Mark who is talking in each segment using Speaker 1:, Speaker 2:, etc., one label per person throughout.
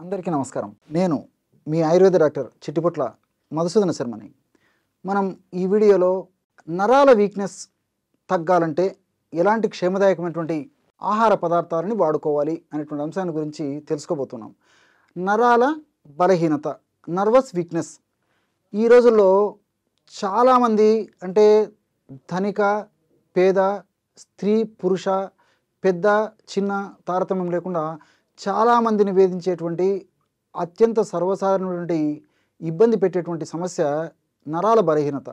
Speaker 1: అందరికీ నమస్కారం. నేను మీ ఆయుర్వేద డాక్టర్ చిట్టిపొట్ల మధుసూదన శర్మని. మనం ఈ వీడియోలో నరాల వీక్నెస్ తగ్గాలంటే ఎలాంటి క్షేమదాయకమైనటువంటి ఆహార పదార్థాలని వాడుకోవాలి అనేటువంటి అంశాన్ని గురించి తెలుసుకోబోతున్నాం. నరాల బలహీనత, నర్వస్ వీక్నెస్ ఈ రోజుల్లో చాలామంది అంటే ధనిక, పేద, స్త్రీ, పురుష, పెద్ద, చిన్న తారతమ్యం లేకుండా చాలామందిని వేధించేటువంటి అత్యంత సర్వసాధారణమైనటువంటి ఇబ్బంది పెట్టేటువంటి సమస్య నరాల బలహీనత.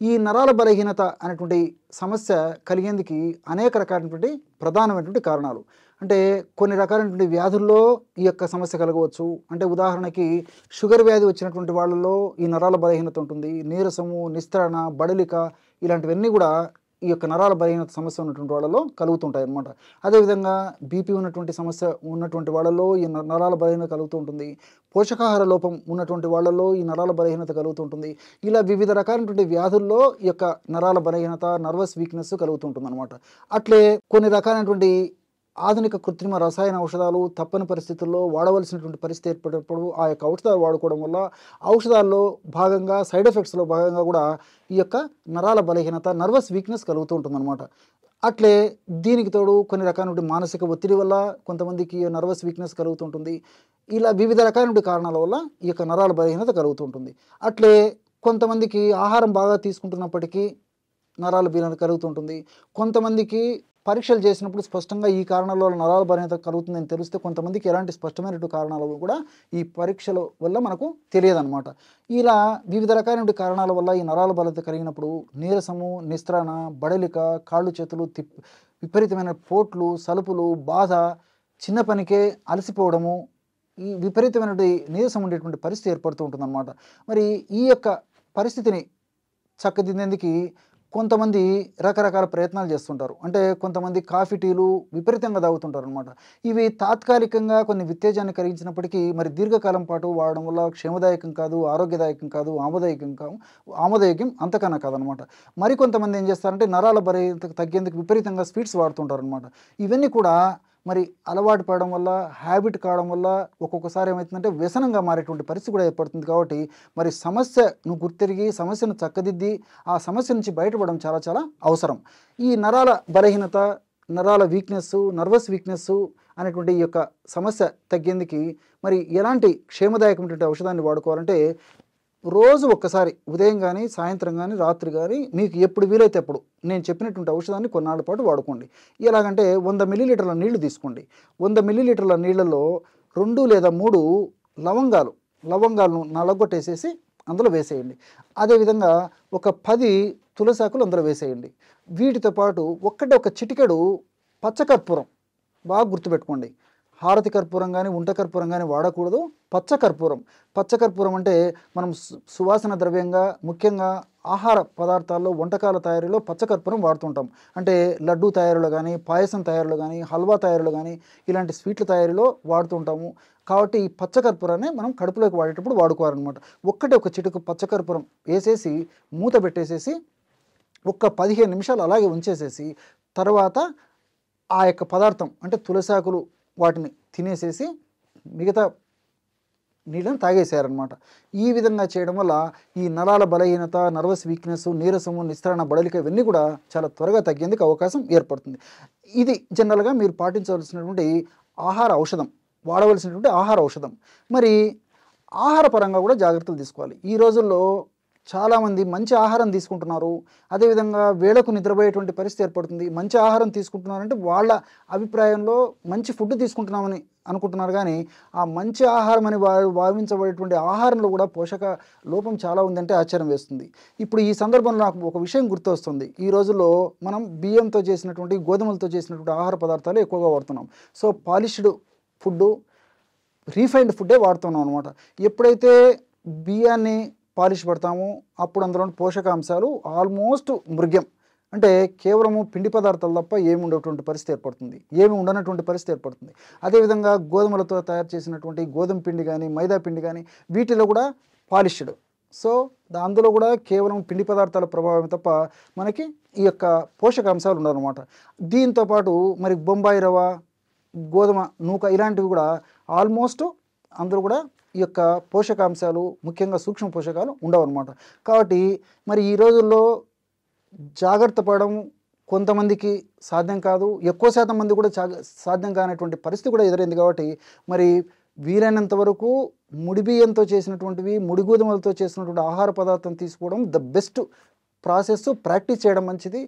Speaker 1: ఈ నరాల బలహీనత అనేటువంటి సమస్య కలిగేందుకు అనేక రకాలైనటువంటి ప్రధానమైనటువంటి కారణాలు. అంటే కొన్ని రకాలైనటువంటి వ్యాధుల్లో ఈ యొక్క సమస్య కలగవచ్చు. అంటే ఉదాహరణకి షుగర్ వ్యాధి వచ్చినటువంటి వాళ్ళలో ఈ నరాల బలహీనత ఉంటుంది. నీరసము, నిస్తరణ, బడలిక ఇలాంటివన్నీ కూడా ఈ యొక్క నరాల బలహీనత సమస్య ఉన్నటువంటి వాళ్ళలో కలుగుతుంటాయి అన్నమాట. అదేవిధంగా బీపీ ఉన్నటువంటి సమస్య ఉన్నటువంటి వాళ్ళలో ఈ నరాల బలహీనత కలుగుతూ ఉంటుంది. పోషకాహార లోపం ఉన్నటువంటి వాళ్ళలో ఈ నరాల బలహీనత కలుగుతూ ఉంటుంది. ఇలా వివిధ రకాలైనటువంటి వ్యాధుల్లో ఈ యొక్క నరాల బలహీనత, నర్వస్ వీక్నెస్ కలుగుతుంటుంది అనమాట. అట్లే కొన్ని రకాలైనటువంటి ఆధునిక కృత్రిమ రసాయన ఔషధాలు తప్పని పరిస్థితుల్లో వాడవలసినటువంటి పరిస్థితి ఏర్పడినప్పుడు ఆ యొక్క ఔషధాలు వాడుకోవడం వల్ల ఔషధాల్లో భాగంగా సైడ్ ఎఫెక్ట్స్లో భాగంగా కూడా ఈ యొక్క నరాల బలహీనత, నర్వస్ వీక్నెస్ కలుగుతూ ఉంటుందన్నమాట. అట్లే దీనికి తోడు కొన్ని రకాలైన మానసిక ఒత్తిడి వల్ల కొంతమందికి నర్వస్ వీక్నెస్ కలుగుతుంటుంది. ఇలా వివిధ రకాలైన కారణాల వల్ల ఈ యొక్క నరాల బలహీనత కలుగుతుంటుంది. అట్లే కొంతమందికి ఆహారం బాగా తీసుకుంటున్నప్పటికీ నరాల బలహీనత కలుగుతుంటుంది. కొంతమందికి పరీక్షలు చేసినప్పుడు స్పష్టంగా ఈ కారణాల వల్ల నరాల బలహీనత కలుగుతుందని తెలిస్తే కొంతమందికి ఎలాంటి స్పష్టమైనటువంటి కారణాలు కూడా ఈ పరీక్షల వల్ల మనకు తెలియదన్నమాట. ఇలా వివిధ రకాలైన కారణాల వల్ల ఈ నరాల బలహీనత కలిగినప్పుడు నీరసము, నిస్త్రణ, బడలిక, కాళ్ళు చేతులు విపరీతమైన పోట్లు, సలుపులు, బాధ, చిన్న పనికే అలసిపోవడము, ఈ విపరీతమైనటువంటి నీరసం ఉండేటువంటి పరిస్థితి ఏర్పడుతూ ఉంటుందన్నమాట. మరి ఈ యొక్క పరిస్థితిని చక్కదిద్దేందుకు కొంతమంది రకరకాల ప్రయత్నాలు చేస్తుంటారు. అంటే కొంతమంది కాఫీ, టీలు విపరీతంగా తాగుతుంటారు అనమాట. ఇవి తాత్కాలికంగా కొన్ని ఉత్తేజాన్ని కలిగించినప్పటికీ మరి దీర్ఘకాలం పాటు వాడడం వల్ల క్షేమదాయకం కాదు, ఆరోగ్యదాయకం కాదు, ఆమోదయోగ్యం అంతకన్నా కాదనమాట. మరికొంతమంది ఏం చేస్తారంటే నరాల బలహీనత తగ్గేందుకు విపరీతంగా స్వీట్స్ వాడుతుంటారు అనమాట. ఇవన్నీ కూడా మరి అలవాటు పడడం వల్ల, హ్యాబిట్ కావడం వల్ల ఒక్కొక్కసారి ఏమవుతుందంటే వ్యసనంగా మారేటువంటి పరిస్థితి కూడా ఏర్పడుతుంది. కాబట్టి మరి సమస్యను గుర్తిరిగి సమస్యను చక్కదిద్ది ఆ సమస్య నుంచి బయటపడడం చాలా చాలా అవసరం. ఈ నరాల బలహీనత, నరాల వీక్నెస్, నర్వస్ వీక్నెస్ అనేటువంటి ఈ యొక్క సమస్య తగ్గేందుకు మరి ఎలాంటి క్షేమదాయకమైనటువంటి ఔషధాన్ని వాడుకోవాలంటే రోజు ఒక్కసారి ఉదయం కానీ, సాయంత్రం కానీ, రాత్రి కానీ మీకు ఎప్పుడు వీలైతే అప్పుడు నేను చెప్పినటువంటి ఔషధాన్ని కొన్నాళ్ళ పాటు వాడుకోండి. ఎలాగంటే 100 మిల్లీలీటర్ల నీళ్లు తీసుకోండి. 100 మిల్లీలీటర్ల నీళ్ళలో 2 లేదా 3 లవంగాలను నలగొట్టేసేసి అందులో వేసేయండి. అదేవిధంగా ఒక 10 తులసాకులు అందులో వేసేయండి. వీటితో పాటు ఒక చిటికెడు పచ్చకర్పూరం, బాగా గుర్తుపెట్టుకోండి. హారతి కర్పూరం కానీ, ఉంట కర్పూరం కానీ వాడకూడదు. పచ్చకర్పూరం అంటే మనం సువాసన ద్రవ్యంగా ముఖ్యంగా ఆహార పదార్థాల్లో, వంటకాల తయారీలో పచ్చకర్పూరం వాడుతుంటాం. అంటే లడ్డూ తయారీలో కానీ, పాయసం తయారీలో కానీ, హల్వా తయారీలో కానీ ఇలాంటి స్వీట్ల తయారీలో వాడుతుంటాము. కాబట్టి ఈ పచ్చకర్పూరాన్ని మనం కడుపులోకి వాడేటప్పుడు వాడుకోవాలన్నమాట. ఒక చిటుకు పచ్చకర్పూరం వేసేసి మూత పెట్టేసేసి ఒక్క 15 నిమిషాలు అలాగే ఉంచేసేసి తర్వాత ఆ యొక్క పదార్థం అంటే తులసాకులు వాటిని తినేసేసి మిగతా నీళ్ళని తాగేసేయారనమాట. ఈ విధంగా చేయడం వల్ల ఈ నరాల బలహీనత, నర్వస్ వీక్నెస్, నీరసము, నిస్తరణ, బడలిక ఇవన్నీ కూడా చాలా త్వరగా తగ్గేందుకు అవకాశం ఏర్పడుతుంది. ఇది జనరల్గా మీరు పాటించవలసినటువంటి వాడవలసినటువంటి ఆహార ఔషధం. మరి ఆహార పరంగా కూడా జాగ్రత్తలు తీసుకోవాలి. ఈ రోజుల్లో చాలామంది మంచి ఆహారం తీసుకుంటున్నారు. అదేవిధంగా వేళకు నిద్రపోయేటువంటి పరిస్థితి ఏర్పడుతుంది. మంచి ఆహారం తీసుకుంటున్నారంటే వాళ్ళ అభిప్రాయంలో మంచి ఫుడ్ తీసుకుంటున్నామని అనుకుంటున్నారు. కానీ ఆ మంచి ఆహారం అని భావించబడేటువంటి ఆహారంలో కూడా పోషక లోపం చాలా ఉందంటే ఆశ్చర్యం వేస్తుంది. ఇప్పుడు ఈ సందర్భంలో నాకు ఒక విషయం గుర్తొస్తుంది. ఈ రోజుల్లో మనం బియ్యంతో చేసినటువంటి, గోధుమలతో చేసినటువంటి ఆహార పదార్థాలు ఎక్కువగా వాడుతున్నాం. సో పాలిష్డ్ ఫుడ్డు, రీఫైన్డ్ ఫుడ్డే వాడుతున్నాం అనమాట. ఎప్పుడైతే బియ్యాన్ని పాలిష్ పడతామో అప్పుడు అందులో పోషకాంశాలు ఆల్మోస్ట్ మృగ్యం, అంటే కేవలము పిండి పదార్థాలు తప్ప ఏమి ఉండేటువంటి పరిస్థితి ఏర్పడుతుంది, ఏమి ఉండనటువంటి పరిస్థితి ఏర్పడుతుంది. అదేవిధంగా గోధుమలతో తయారు చేసినటువంటి గోధుమ పిండి కానీ, మైదా పిండి కానీ వీటిలో కూడా పాలిష్డ్. సో అందులో కూడా కేవలం పిండి పదార్థాల ప్రభావం తప్ప మనకి ఈ యొక్క పోషకాంశాలు ఉండవన్నమాట. దీంతోపాటు మరి బొంబాయి రవ్వ, గోధుమ నూక ఇలాంటివి కూడా ఆల్మోస్ట్ అందులో కూడా ఈ యొక్క పోషకాంశాలు ముఖ్యంగా సూక్ష్మ పోషకాలు ఉండవన్నమాట. కాబట్టి మరి ఈ రోజుల్లో జాగ్రత్త పడడం కొంతమందికి సాధ్యం కాదు, ఎక్కువ శాతం మంది కూడా సాధ్యం కానటువంటి పరిస్థితి కూడా ఎదురైంది. కాబట్టి మరి వీలైనంత వరకు ముడి బియ్యంతో చేసినటువంటివి, ముడి గోధుమలతో చేసినటువంటి ఆహార పదార్థం తీసుకోవడం ద బెస్ట్ ప్రాసెస్, ప్రాక్టీస్ చేయడం మంచిది.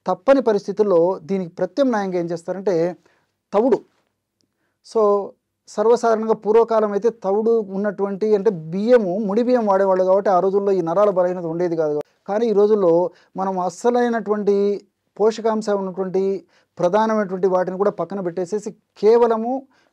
Speaker 1: తప్పని పరిస్థితుల్లో దీనికి ప్రత్యామ్నాయంగా ఏం చేస్తారంటే తవుడు. సో సర్వసాధారణంగా పూర్వకాలం అయితే తవుడు ఉన్నటువంటి అంటే బియ్యము ముడి బియ్యం వాడేవాళ్ళు కాబట్టి ఆ రోజుల్లో ఈ నరాల బలహీనత ఉండేది కాదు. కానీ ఈ రోజుల్లో మనం అస్సలైనటువంటి పోషకాంశాలు ఉన్నటువంటి ప్రధానమైనటువంటి వాటిని కూడా పక్కన పెట్టేసేసి కేవలము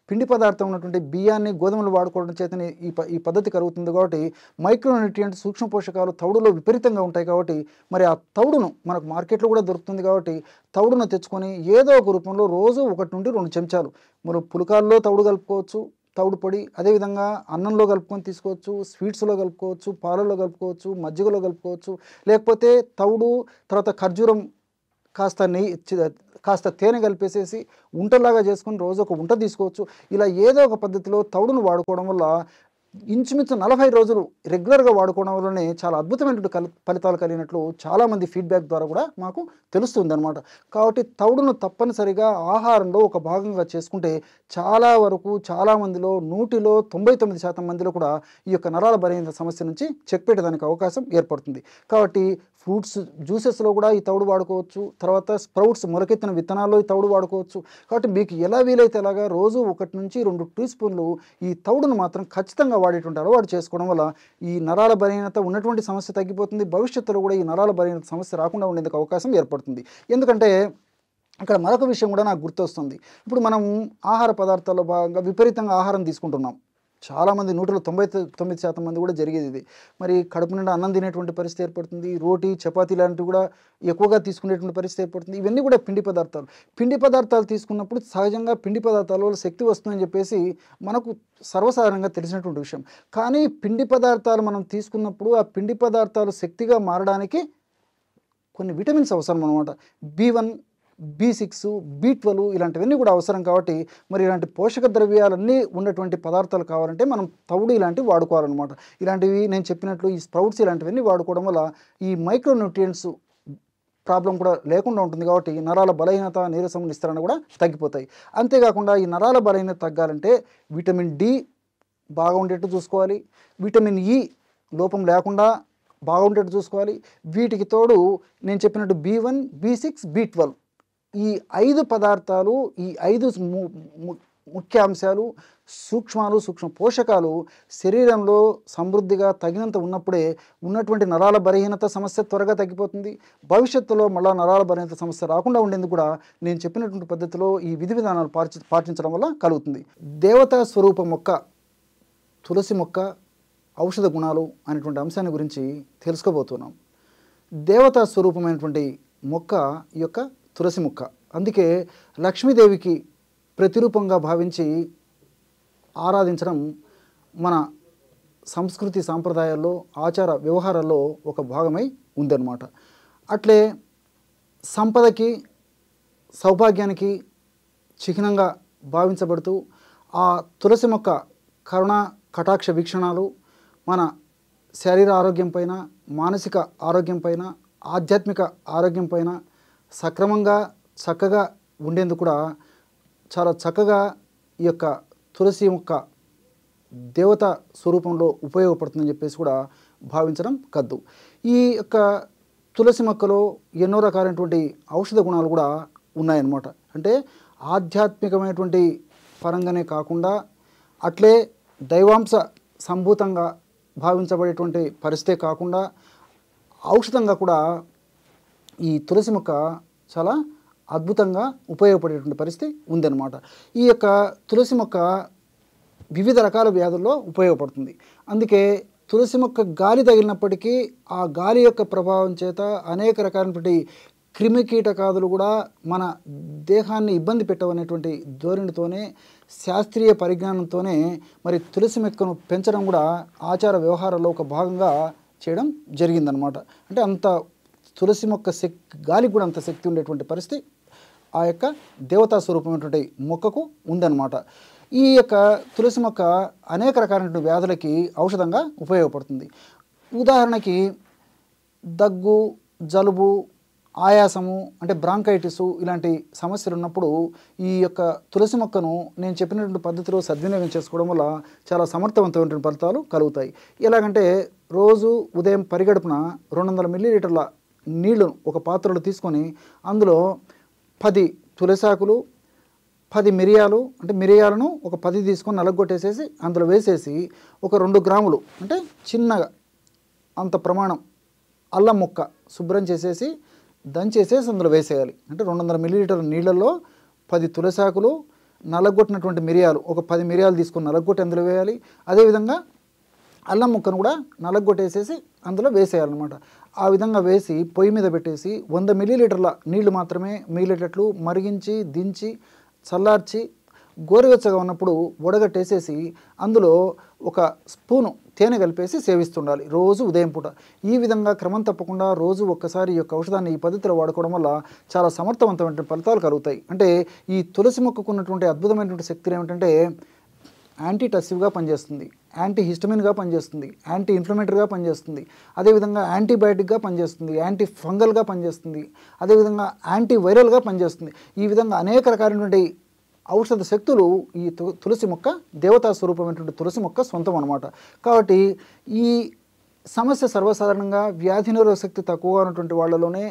Speaker 1: పిండి పదార్థం ఉన్నటువంటి బియ్యాన్ని గోధుమలు వాడుకోవడం చేతనే ఈ పద్ధతి కలుగుతుంది. కాబట్టి మైక్రోన్యూట్రియంట్స్ సూక్ష్మ పోషకాలు తవుడులో విపరీతంగా ఉంటాయి. కాబట్టి మరి ఆ తవుడును మనకు మార్కెట్లో కూడా దొరుకుతుంది. కాబట్టి తవుడును తెచ్చుకొని ఏదో ఒక రూపంలో రోజు 1 నుండి 2 చెంచాలు మనం పులకాల్లో తవుడు కలుపుకోవచ్చు, తవుడు పొడి. అదేవిధంగా అన్నంలో కలుపుకొని తీసుకోవచ్చు, స్వీట్స్లో కలుపుకోవచ్చు, పాలల్లో కలుపుకోవచ్చు, మజ్జిగలో కలుపుకోవచ్చు. లేకపోతే తవుడు తర్వాత ఖర్జూరం కాస్త తేనె కలిపేసేసి ఉంటలాగా చేసుకొని రోజు ఒక ఉంట తీసుకోవచ్చు. ఇలా ఏదో ఒక పద్ధతిలో తవుడును వాడుకోవడం వల్ల ఇంచుమించు 40 రోజులు రెగ్యులర్గా వాడుకోవడం వల్లనే చాలా అద్భుతమైనటువంటి ఫలితాలు కలిగినట్లు చాలామంది ఫీడ్బ్యాక్ ద్వారా కూడా మాకు తెలుస్తుంది అనమాట. కాబట్టి తవుడును తప్పనిసరిగా ఆహారంలో ఒక భాగంగా చేసుకుంటే చాలా వరకు చాలామందిలో 100లో 99% మందిలో కూడా ఈ యొక్క నరాల బలహీనత సమస్య నుంచి చెక్ పెట్టడానికి అవకాశం ఏర్పడుతుంది. కాబట్టి ఫ్రూట్స్ జ్యూసెస్లో కూడా ఈ తవుడు వాడుకోవచ్చు. తర్వాత స్ప్రౌట్స్ మొలకెత్తిన విత్తనాల్లో ఈ తవుడు వాడుకోవచ్చు. కాబట్టి మీకు ఎలా వీలైతే అలాగా రోజు 1 నుంచి 2 టీ స్పూన్లు ఈ తవుడును మాత్రం ఖచ్చితంగా వాడేటువంటి అలవాటు చేసుకోవడం వల్ల ఈ నరాల బలహీనత ఉన్నటువంటి సమస్య తగ్గిపోతుంది. భవిష్యత్తులో కూడా ఈ నరాల బలహీనత సమస్య రాకుండా ఉండేందుకు అవకాశం ఏర్పడుతుంది. ఎందుకంటే ఇక్కడ మరొక విషయం కూడా నాకు గుర్తొస్తుంది. ఇప్పుడు మనం ఆహార పదార్థాల్లో భాగంగా విపరీతంగా ఆహారం తీసుకుంటున్నాం. చాలామంది 99% మంది కూడా జరిగేది ఇది. మరి కడుపు నిండా అన్నం తినేటువంటి పరిస్థితి ఏర్పడుతుంది. రోటీ చపాతీ లాంటివి కూడా ఎక్కువగా తీసుకునేటువంటి పరిస్థితి ఏర్పడుతుంది. ఇవన్నీ కూడా పిండి పదార్థాలు. పిండి పదార్థాలు తీసుకున్నప్పుడు సహజంగా పిండి పదార్థాల వల్ల శక్తి వస్తుందని చెప్పేసి మనకు సర్వసాధారణంగా తెలిసినటువంటి విషయం. కానీ పిండి పదార్థాలు మనం తీసుకున్నప్పుడు ఆ పిండి పదార్థాలు శక్తిగా మారడానికి కొన్ని విటమిన్స్ అవసరం అన్నమాట. B1, B6, B12 ఇలాంటివన్నీ కూడా అవసరం. కాబట్టి మరి ఇలాంటి పోషక ద్రవ్యాలన్నీ ఉన్నటువంటి పదార్థాలు కావాలంటే మనం తవుడు ఇలాంటివి వాడుకోవాలన్నమాట. ఇలాంటివి నేను చెప్పినట్లు ఈ స్ప్రౌట్స్ ఇలాంటివన్నీ వాడుకోవడం వల్ల ఈ మైక్రోన్యూట్రియంట్స్ ప్రాబ్లం కూడా లేకుండా ఉంటుంది. కాబట్టి నరాల బలహీనత, నీరసం, నిస్తరణ కూడా తగ్గిపోతాయి. అంతేకాకుండా ఈ నరాల బలహీనత తగ్గాలంటే విటమిన్ D బాగా ఉండేట్టు చూసుకోవాలి. విటమిన్ E లోపం లేకుండా బాగుండేట్టు చూసుకోవాలి. వీటికి తోడు నేను చెప్పినట్టు B1, B6, B12 ఈ 5 పదార్థాలు, ఈ 5 ముఖ్య అంశాలు, సూక్ష్మ పోషకాలు శరీరంలో సమృద్ధిగా తగినంత ఉన్నప్పుడే ఉన్నటువంటి నరాల బలహీనత సమస్య త్వరగా తగ్గిపోతుంది. భవిష్యత్తులో మళ్ళీ నరాల బలహీనత సమస్య రాకుండా ఉండేందుకు కూడా నేను చెప్పినటువంటి పద్ధతిలో ఈ విధి విధానాలు పాటించడం వల్ల కలుగుతుంది. దేవతా స్వరూప మొక్క తులసి మొక్క ఔషధ గుణాలు అనేటువంటి అంశాన్ని గురించి తెలుసుకోబోతున్నాం. దేవతా స్వరూపమైనటువంటి మొక్క ఈ యొక్క తులసి మొక్క. అందుకే లక్ష్మీదేవికి ప్రతిరూపంగా భావించి ఆరాధించడం మన సంస్కృతి సాంప్రదాయాల్లో, ఆచార వ్యవహారాల్లో ఒక భాగమై ఉందన్నమాట. అట్లే సంపదకి, సౌభాగ్యానికి చిహ్నంగా భావించబడుతూ ఆ తులసి మొక్క కరుణ కటాక్ష వీక్షణాలు మన శరీర ఆరోగ్యం పైన, మానసిక ఆరోగ్యం పైన, ఆధ్యాత్మిక ఆరోగ్యం పైన సక్రమంగా చక్కగా ఉండేందుకు కూడా చాలా చక్కగా ఈ యొక్క తులసి మొక్క దేవత స్వరూపంలో ఉపయోగపడుతుందని చెప్పేసి కూడా భావించడం కద్దు. ఈ యొక్క తులసి మొక్కలో ఎన్నో రకాలైనటువంటి ఔషధ గుణాలు కూడా ఉన్నాయన్నమాట. అంటే ఆధ్యాత్మికమైనటువంటి పరంగానే కాకుండా అట్లే దైవాంశ సంభూతంగా భావించబడేటువంటి పరిస్థితే కాకుండా ఔషధంగా కూడా ఈ తులసి మొక్క చాలా అద్భుతంగా ఉపయోగపడేటువంటి పరిస్థితి ఉందన్నమాట. ఈ యొక్క తులసి మొక్క వివిధ రకాల వ్యాధుల్లో ఉపయోగపడుతుంది. అందుకే తులసి మొక్క గాలి తగిలినప్పటికీ ఆ గాలి యొక్క ప్రభావం చేత అనేక రకాలైనటువంటి క్రిమికీటకాదులు కూడా మన దేహాన్ని ఇబ్బంది పెట్టవనేటువంటి ధోరణితోనే, శాస్త్రీయ పరిజ్ఞానంతోనే మరి తులసి మొక్కను పెంచడం కూడా ఆచార వ్యవహారాల్లో ఒక భాగంగా చేయడం జరిగిందనమాట. అంటే అంత తులసి మొక్క గాలికి కూడా అంత శక్తి ఉండేటువంటి పరిస్థితి ఆ యొక్క దేవతా స్వరూపమైనటువంటి మొక్కకు ఉందన్నమాట. ఈ యొక్క తులసి మొక్క అనేక రకాలైన వ్యాధులకి ఔషధంగా ఉపయోగపడుతుంది. ఉదాహరణకి దగ్గు, జలుబు, ఆయాసము అంటే బ్రాంకైటిసు ఇలాంటి సమస్యలు ఉన్నప్పుడు ఈ యొక్క తులసి మొక్కను నేను చెప్పినటువంటి పద్ధతిలో సద్వినియోగం చేసుకోవడం వల్ల చాలా సమర్థవంతమైన ఫలితాలు కలుగుతాయి. ఎలాగంటే రోజు ఉదయం పరిగడుపున 200 మిల్లీలీటర్ల నీళ్లు ఒక పాత్రలో తీసుకొని అందులో 10 తులసాకులు, 10 మిరియాలు అంటే మిరియాలను ఒక 10 తీసుకొని నలగొట్టేసేసి అందులో వేసేసి ఒక 2 గ్రాములు అంటే చిన్నగా అంత ప్రమాణం అల్లం ముక్క శుభ్రం చేసేసి దంచేసేసి అందులో వేసేయాలి. అంటే 200 మిల్లీలీటర్ల నీళ్ళల్లో 10 తులసాకులు, నలగొట్టినటువంటి మిరియాలు ఒక 10 మిరియాలు తీసుకొని నలగొట్టి అందులో వేయాలి. అదేవిధంగా అల్లం ముక్కను కూడా నలగొట్టేసేసి అందులో వేసేయాలన్నమాట. ఆ విధంగా వేసి పొయ్యి మీద పెట్టేసి 100 మిల్లీలీటర్ల నీళ్లు మాత్రమే మిగిలేటట్లు మరిగించి దించి చల్లార్చి గోరువెచ్చగా ఉన్నప్పుడు వడగట్టేసేసి అందులో ఒక స్పూను తేనె కలిపేసి సేవిస్తుండాలి రోజు ఉదయం పూట. ఈ విధంగా క్రమం తప్పకుండా రోజు ఒక్కసారి ఈ యొక్క ఔషధాన్ని ఈ పద్ధతిలో వాడుకోవడం వల్ల చాలా సమర్థవంతమైన ఫలితాలు కలుగుతాయి. అంటే ఈ తులసి మొక్కకు ఉన్నటువంటి అద్భుతమైనటువంటి శక్తి ఏమిటంటే యాంటీటసివ్గా పనిచేస్తుంది, యాంటీ హిస్టమిన్గా పనిచేస్తుంది, యాంటీ ఇన్ఫ్లమేటరీగా పనిచేస్తుంది, అదేవిధంగా యాంటీబయాటిక్గా పనిచేస్తుంది, యాంటీ ఫంగల్గా పనిచేస్తుంది, అదేవిధంగా యాంటీ వైరల్గా పనిచేస్తుంది. ఈ విధంగా అనేక రకాలైనటువంటి ఔషధ శక్తులు ఈ తులసి మొక్క దేవతా స్వరూపమైనటువంటి తులసి మొక్క సొంతం అన్నమాట. కాబట్టి ఈ సమస్య సర్వసాధారణంగా వ్యాధి నిరోధక శక్తి తక్కువగా ఉన్నటువంటి వాళ్ళలోనే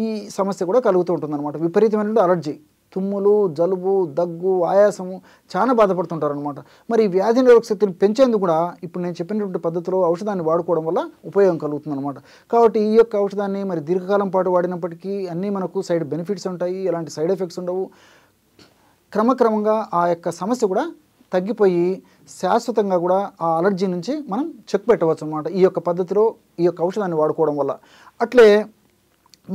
Speaker 1: ఈ సమస్య కూడా కలుగుతూ ఉంటుందన్నమాట. విపరీతమైనటువంటి అలర్జీ, తుమ్ములు, జలుబు, దగ్గు, ఆయాసము చాలా బాధపడుతుంటారు అనమాట. మరి ఈ వ్యాధి నిరోధక శక్తిని పెంచేందుకు కూడా ఇప్పుడు నేను చెప్పినటువంటి పద్ధతిలో ఔషధాన్ని వాడుకోవడం వల్ల ఉపయోగం కలుగుతుంది అనమాట. కాబట్టి ఈ యొక్క ఔషధాన్ని మరి దీర్ఘకాలం పాటు వాడినప్పటికీ అన్నీ మనకు సైడ్ బెనిఫిట్స్ ఉంటాయి, ఎలాంటి సైడ్ ఎఫెక్ట్స్ ఉండవు. క్రమక్రమంగా ఆ యొక్క సమస్య కూడా తగ్గిపోయి శాశ్వతంగా కూడా ఆ అలర్జీ నుంచి మనం చెక్ పెట్టవచ్చు అన్నమాట ఈ యొక్క పద్ధతిలో ఈ యొక్క ఔషధాన్ని వాడుకోవడం వల్ల. అట్లే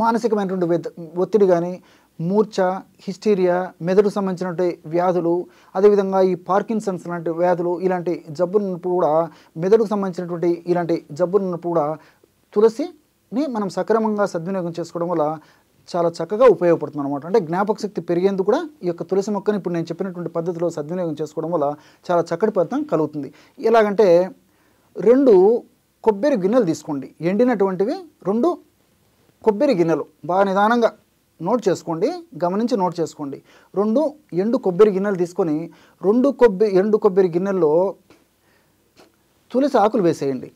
Speaker 1: మానసికమైనటువంటి ఒత్తిడి కానీ, మూర్ఛ, హిస్టీరియా, మెదడుకు సంబంధించినటువంటి వ్యాధులు, అదేవిధంగా ఈ పార్కిన్సన్స్ లాంటి వ్యాధులు, ఇలాంటి జబ్బులు ఉన్నప్పుడు కూడా మెదడుకు సంబంధించినటువంటి ఇలాంటి జబ్బులు ఉన్నప్పుడు కూడా తులసిని మనం సక్రమంగా సద్వినియోగం చేసుకోవడం వల్ల చాలా చక్కగా ఉపయోగపడుతుంది అనమాట. అంటే జ్ఞాపక శక్తి పెరిగేందుకు కూడా ఈ యొక్క తులసి మొక్కని ఇప్పుడు నేను చెప్పినటువంటి పద్ధతిలో సద్వినియోగం చేసుకోవడం వల్ల చాలా చక్కటి ఫలితం కలుగుతుంది. ఎలాగంటే 2 కొబ్బరి గిన్నెలు తీసుకోండి, ఎండినటువంటివి 2 కొబ్బరి గిన్నెలు బాగా నిదానంగా నోట్ చేసుకోండి, గమనించి నోట్ చేసుకోండి. 2 ఎండు కొబ్బరి గిన్నెలు తీసుకొని 2 ఎండు కొబ్బరి గిన్నెల్లో తులసి ఆకులు వేసేయండి.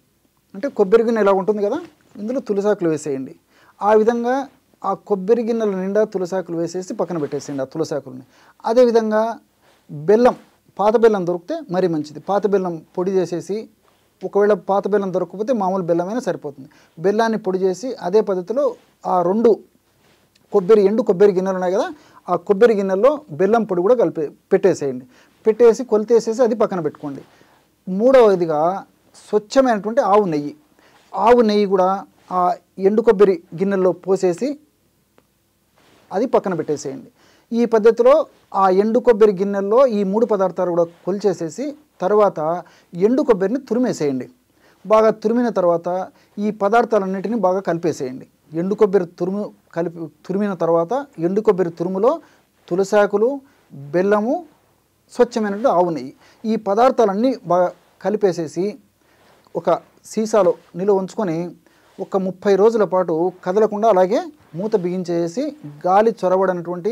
Speaker 1: అంటే కొబ్బరి గిన్నె ఎలా ఉంటుంది కదా, ఇందులో తులసి ఆకులు వేసేయండి. ఆ విధంగా ఆ కొబ్బరి గిన్నెల నిండా తులసాకులు వేసేసి పక్కన పెట్టేసేయండి ఆ తులసాకులని. అదేవిధంగా బెల్లం, పాత బెల్లం దొరికితే మరీ మంచిది. పాత బెల్లం పొడి చేసేసి, ఒకవేళ పాత బెల్లం దొరకకపోతే మామూలు బెల్లమైనా సరిపోతుంది. బెల్లాన్ని పొడి చేసి అదే పద్ధతిలో ఆ 2 ఎండు కొబ్బరి గిన్నెలు ఉన్నాయి కదా, ఆ కొబ్బరి గిన్నెల్లో బెల్లం పొడి కూడా పెట్టేసేయండి. పెట్టేసి కొలితేసేసి అది పక్కన పెట్టుకోండి. 3వదిగా స్వచ్ఛమైనటువంటి ఆవు నెయ్యి కూడా ఆ ఎండు కొబ్బరి గిన్నెల్లో పోసేసి అది పక్కన పెట్టేసేయండి. ఈ పద్ధతిలో ఆ ఎండు కొబ్బరి గిన్నెల్లో ఈ 3 పదార్థాలు కూడా కొలిచేసేసి తర్వాత ఎండు కొబ్బరిని తురిమేసేయండి. బాగా తురిమిన తర్వాత ఈ పదార్థాలన్నిటిని బాగా కలిపేసేయండి. ఎండు కొబ్బరి తురిమిన తర్వాత ఎండు కొబ్బరి తురుములో తులసాకులు, బెల్లము, స్వచ్ఛమైనటువంటి ఆవు నెయ్యి, ఈ పదార్థాలన్నీ బాగా కలిపేసేసి ఒక సీసాలో నిలువ ఉంచుకొని ఒక 30 రోజుల పాటు కదలకుండా అలాగే మూత బిగించేసి గాలి చొరబడినటువంటి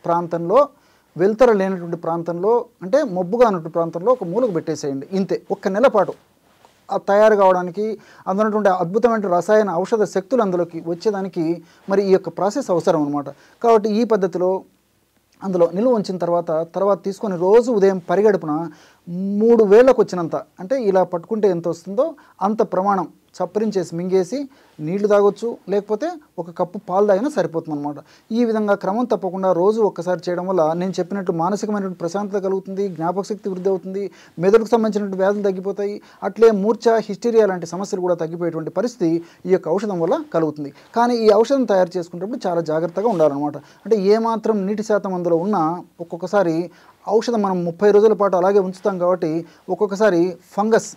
Speaker 1: ప్రాంతంలో, వెలుతర లేనటువంటి ప్రాంతంలో, అంటే మబ్బుగా ఉన్నటువంటి ప్రాంతంలో ఒక మూలకు పెట్టేసేయండి. ఇంతే. 1 నెల పాటు తయారు కావడానికి అందులో ఉన్నటువంటి అద్భుతమైన రసాయన ఔషధ శక్తులు అందులోకి వచ్చేదానికి మరి ఈ యొక్క ప్రాసెస్ అవసరం అనమాట. కాబట్టి ఈ పద్ధతిలో అందులో నిలువ ఉంచిన తర్వాత తీసుకొని రోజు ఉదయం పరిగడుపున 3 వేళ్ళకు వచ్చినంత, అంటే ఇలా పట్టుకుంటే ఎంత వస్తుందో అంత ప్రమాణం చప్పరించేసి మింగేసి నీళ్లు తాగొచ్చు, లేకపోతే 1 కప్పు పాలు తాగినా సరిపోతుంది అనమాట. ఈ విధంగా క్రమం తప్పకుండా రోజు ఒక్కసారి చేయడం వల్ల నేను చెప్పినట్టు మానసికమైనటువంటి ప్రశాంతత కలుగుతుంది, జ్ఞాపక శక్తి వృద్ధి అవుతుంది, మెదడుకు సంబంధించినటువంటి వ్యాధులు తగ్గిపోతాయి, అట్లే మూర్ఛ, హిస్టీరియా లాంటి సమస్యలు కూడా తగ్గిపోయేటువంటి పరిస్థితి ఈ యొక్క ఔషధం వల్ల కలుగుతుంది. కానీ ఈ ఔషధం తయారు చేసుకునేటప్పుడు చాలా జాగ్రత్తగా ఉండాలన్నమాట. అంటే ఏమాత్రం నీటి శాతం అందులో ఉన్నా ఒక్కొక్కసారి ఔషధం మనం 30 రోజుల పాటు అలాగే ఉంచుతాం కాబట్టి ఒక్కొక్కసారి ఫంగస్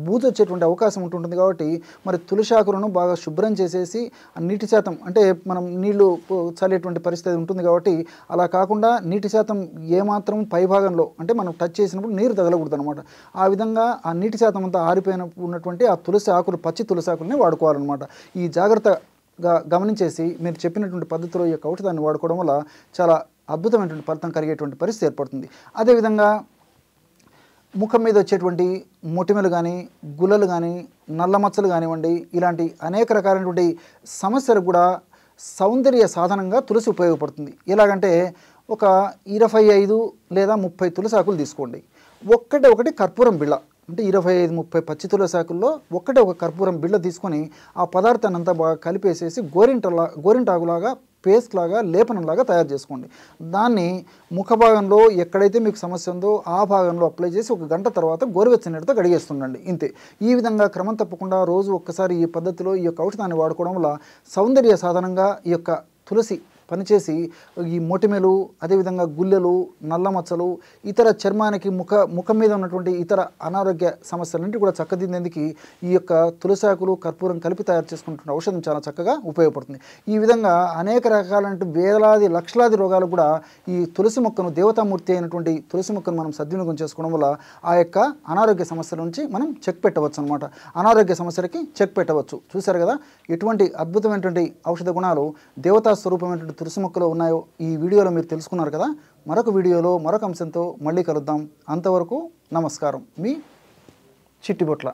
Speaker 1: బూజు వచ్చేటువంటి అవకాశం ఉంటుంటుంది. కాబట్టి మరి తులసి ఆకులను బాగా శుభ్రం చేసేసి ఆ నీటి శాతం అంటే మనం నీళ్లు చల్లేటువంటి పరిస్థితి ఉంటుంది. కాబట్టి అలా కాకుండా నీటి శాతం ఏమాత్రం పైభాగంలో అంటే మనం టచ్ చేసినప్పుడు నీరు తగలకూడదు అనమాట. ఆ విధంగా ఆ నీటి శాతం అంతా ఆరిపోయిన ఉన్నటువంటి ఆ తులసి ఆకులు, పచ్చి తులసి ఆకులని వాడుకోవాలన్నమాట. ఈ జాగ్రత్తగా గమనించేసి మీరు చెప్పినటువంటి పద్ధతిలో ఈ యొక్క ఔషధాన్ని వాడుకోవడం వల్ల చాలా అద్భుతమైనటువంటి ఫలితం కలిగేటువంటి పరిస్థితి ఏర్పడుతుంది. అదేవిధంగా ముఖం మీద వచ్చేటువంటి మొటిమలు కానీ, గుల్లలు కానీ, నల్ల మచ్చలు కానివ్వండి, ఇలాంటి అనేక రకాలైనటువంటి సమస్యలకు కూడా సౌందర్య సాధనంగా తులసి ఉపయోగపడుతుంది. ఎలాగంటే ఒక 25 లేదా 30 తులసి ఆకులు తీసుకోండి. ఒకటి కర్పూరం బిళ్ళ అంటే 25, 30 పచ్చి తులసి ఆకుల్లో ఒక కర్పూరం బిళ్ళ తీసుకొని ఆ పదార్థాన్ని అంతా బాగా కలిపేసేసి గోరింటాకులాగా పేస్ట్ లాగా లేపనంలాగా తయారు చేసుకోండి. దాన్ని ముఖ భాగంలో ఎక్కడైతే మీకు సమస్య ఉందో ఆ భాగంలో అప్లై చేసి 1 గంట తర్వాత గోరువెచ్చని నీటితో కడిగేస్తుండండి. ఇంతే. ఈ విధంగా క్రమం తప్పకుండా రోజు ఒక్కసారి ఈ పద్ధతిలో ఈ యొక్క ఔషధాన్ని వాడుకోవడం వల్ల సౌందర్య సాధనంగా ఈ యొక్క తులసి పనిచేసి ఈ మొటిమలు, అదేవిధంగా గుల్లెలు, నల్ల మచ్చలు, ఇతర చర్మానికి ముఖం మీద ఉన్నటువంటి ఇతర అనారోగ్య సమస్యలన్నింటి కూడా చక్కదిద్దేందుకు ఈ యొక్క తులసాకులు, కర్పూరం కలిపి తయారు చేసుకుంటున్న ఔషధం చాలా చక్కగా ఉపయోగపడుతుంది. ఈ విధంగా అనేక రకాలైన వేలాది లక్షలాది రోగాలు కూడా ఈ తులసి మొక్కను, దేవతామూర్తి అయినటువంటి తులసి మొక్కను మనం సద్వినియోగం చేసుకోవడం వల్ల ఆ యొక్క అనారోగ్య సమస్యల నుంచి మనం చెక్ పెట్టవచ్చు అనమాట. అనారోగ్య సమస్యలకి చెక్ పెట్టవచ్చు. చూశారు కదా ఎటువంటి అద్భుతమైనటువంటి ఔషధ గుణాలు దేవతా స్వరూపమైనటువంటి తులసి మొక్కలో ఉన్నాయో ఈ వీడియోలో మీరు తెలుసుకున్నారు కదా. మరొక వీడియోలో మరొక అంశంతో మళ్ళీ కలుద్దాం. అంతవరకు నమస్కారం. మీ చిట్టిబొట్ల.